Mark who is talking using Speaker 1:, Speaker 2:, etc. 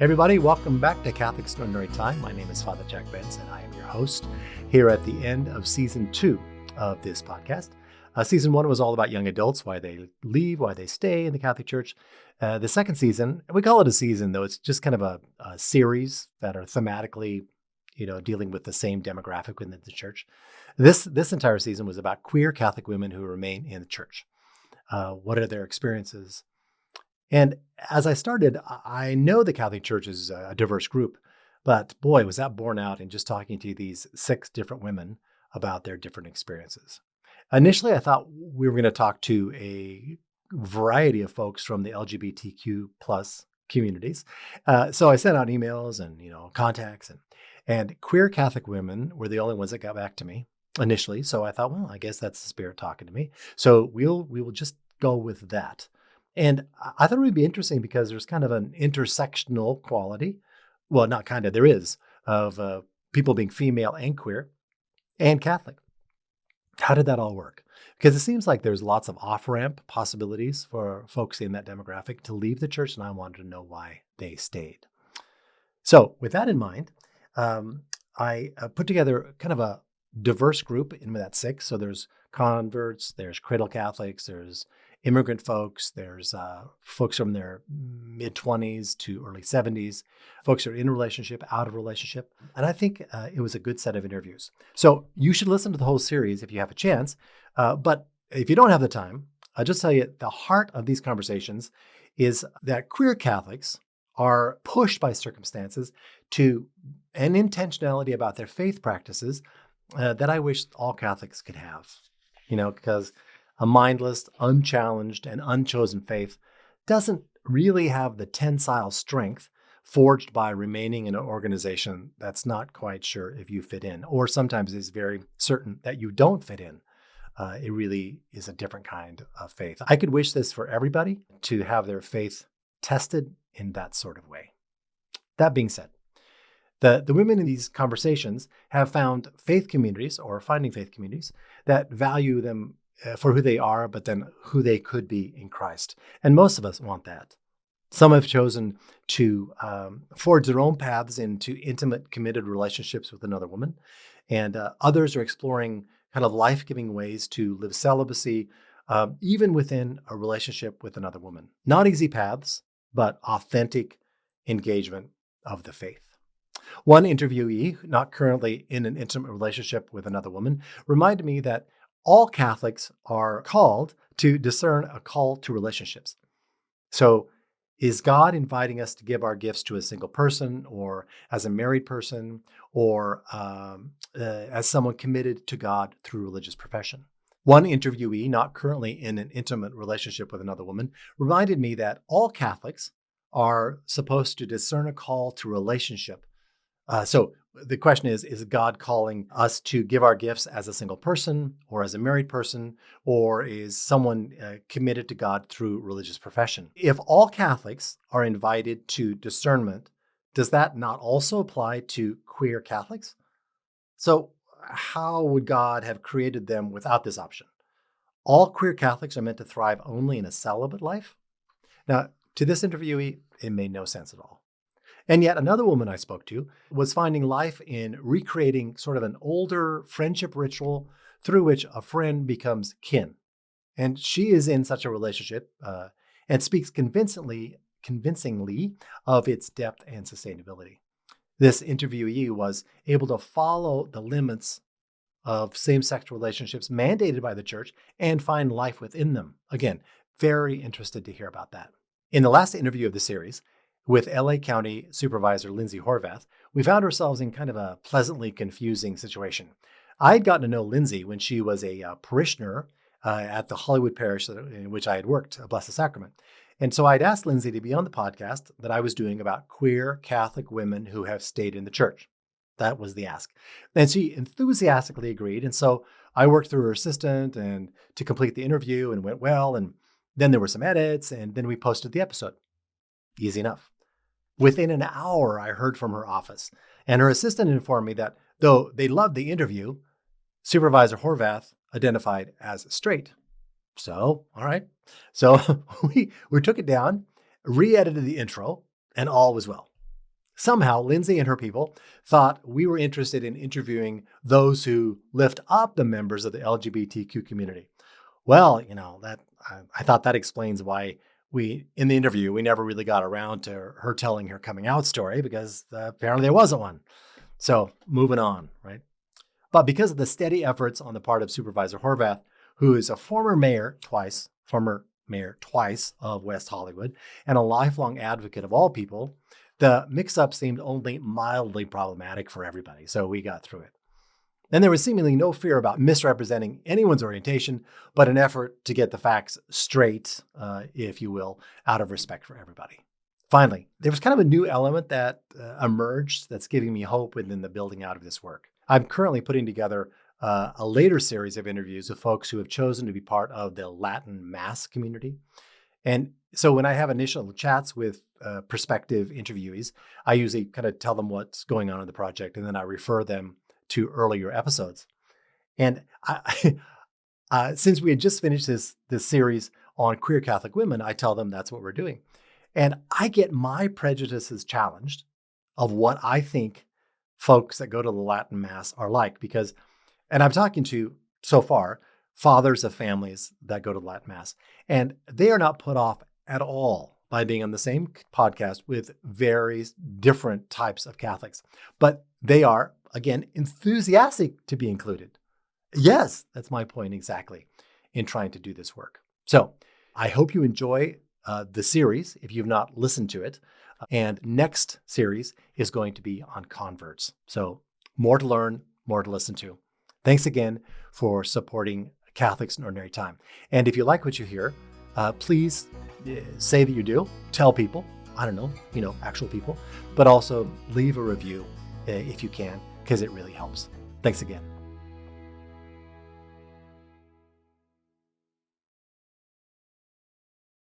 Speaker 1: Everybody, welcome back to Catholic Extraordinary Time. My name is Father Jack Benson. I am your host here at the end of season 2 of this podcast. Season 1 was all about young adults, why they leave, why they stay in the Catholic Church. The second season, we call it a season, though it's just kind of a series that are thematically, dealing with the same demographic within the church. This entire season was about queer Catholic women who remain in the church. What are their experiences? And as I started, I know the Catholic Church is a diverse group, but boy, was that borne out in just talking to these 6 different women about their different experiences. Initially, I thought we were going to talk to a variety of folks from the LGBTQ plus communities. So I sent out emails and contacts, and queer Catholic women were the only ones that got back to me initially. So I thought, well, I guess that's the Spirit talking to me. So we will just go with that. And I thought it would be interesting because there's kind of an intersectional quality. Well, not kind of, there is, of people being female and queer and Catholic. How did that all work? Because it seems like there's lots of off-ramp possibilities for folks in that demographic to leave the church, and I wanted to know why they stayed. So with that in mind, I put together kind of a diverse group in that 6. So there's converts, there's cradle Catholics, there's immigrant folks, there's folks from their mid-20s to early 70s, folks who are in a relationship, out of relationship. And I think it was a good set of interviews. So you should listen to the whole series if you have a chance. But if you don't have the time, I'll just tell you the heart of these conversations is that queer Catholics are pushed by circumstances to an intentionality about their faith practices that I wish all Catholics could have, because a mindless, unchallenged, and unchosen faith doesn't really have the tensile strength forged by remaining in an organization that's not quite sure if you fit in, or sometimes is very certain that you don't fit in. It really is a different kind of faith. I could wish this for everybody, to have their faith tested in that sort of way. That being said, the women in these conversations have found faith communities, or finding faith communities, that value them for who they are, but then who they could be in Christ. And most of us want that. Some have chosen to forge their own paths into intimate, committed relationships with another woman. And others are exploring kind of life-giving ways to live celibacy, even within a relationship with another woman. Not easy paths, but authentic engagement of the faith. One interviewee, not currently in an intimate relationship with another woman, reminded me that all Catholics are called to discern a call to relationships. So is God inviting us to give our gifts to a single person, or as a married person, or as someone committed to God through religious profession? One interviewee, not currently in an intimate relationship with another woman, reminded me that all Catholics are supposed to discern a call to relationship. So the question is God calling us to give our gifts as a single person, or as a married person, or is someone committed to God through religious profession? If all Catholics are invited to discernment, does that not also apply to queer Catholics? So how would God have created them without this option? All queer Catholics are meant to thrive only in a celibate life? Now, to this interviewee, it made no sense at all. And yet another woman I spoke to was finding life in recreating sort of an older friendship ritual through which a friend becomes kin. And she is in such a relationship and speaks convincingly of its depth and sustainability. This interviewee was able to follow the limits of same-sex relationships mandated by the church and find life within them. Again, very interested to hear about that. In the last interview of the series, with LA County Supervisor Lindsay Horvath, we found ourselves in kind of a pleasantly confusing situation. I had gotten to know Lindsay when she was a parishioner at the Hollywood parish in which I had worked, Blessed Sacrament. And so I'd asked Lindsay to be on the podcast that I was doing about queer Catholic women who have stayed in the church. That was the ask. And she enthusiastically agreed. And so I worked through her assistant and to complete the interview, and went well. And then there were some edits, and then we posted the episode. Easy enough. Within an hour, I heard from her office, and her assistant informed me that though they loved the interview, Supervisor Horvath identified as straight. So, all right. So we took it down, re-edited the intro, and all was well. Somehow, Lindsay and her people thought we were interested in interviewing those who lift up the members of the LGBTQ community. Well, I thought that explains why in the interview, we never really got around to her telling her coming out story because apparently there wasn't one. So moving on, right? But because of the steady efforts on the part of Supervisor Horvath, who is a former mayor twice of West Hollywood and a lifelong advocate of all people, the mix-up seemed only mildly problematic for everybody, so we got through it. And there was seemingly no fear about misrepresenting anyone's orientation, but an effort to get the facts straight, if you will, out of respect for everybody. Finally, there was kind of a new element that emerged that's giving me hope within the building out of this work. I'm currently putting together a later series of interviews with folks who have chosen to be part of the Latin Mass community. And so when I have initial chats with prospective interviewees, I usually kind of tell them what's going on in the project, and then I refer them to earlier episodes. And since we had just finished this series on queer Catholic women, I tell them that's what we're doing. And I get my prejudices challenged of what I think folks that go to the Latin Mass are like, and I'm talking to, so far, fathers of families that go to the Latin Mass, and they are not put off at all by being on the same podcast with various different types of Catholics. But they are, again, enthusiastic to be included. Yes, that's my point exactly in trying to do this work. So I hope you enjoy the series if you've not listened to it. And next series is going to be on converts. So more to learn, more to listen to. Thanks again for supporting Catholics in Ordinary Time. And if you like what you hear, please say that you do. Tell people, actual people, but also leave a review if you can, because it really helps. Thanks again.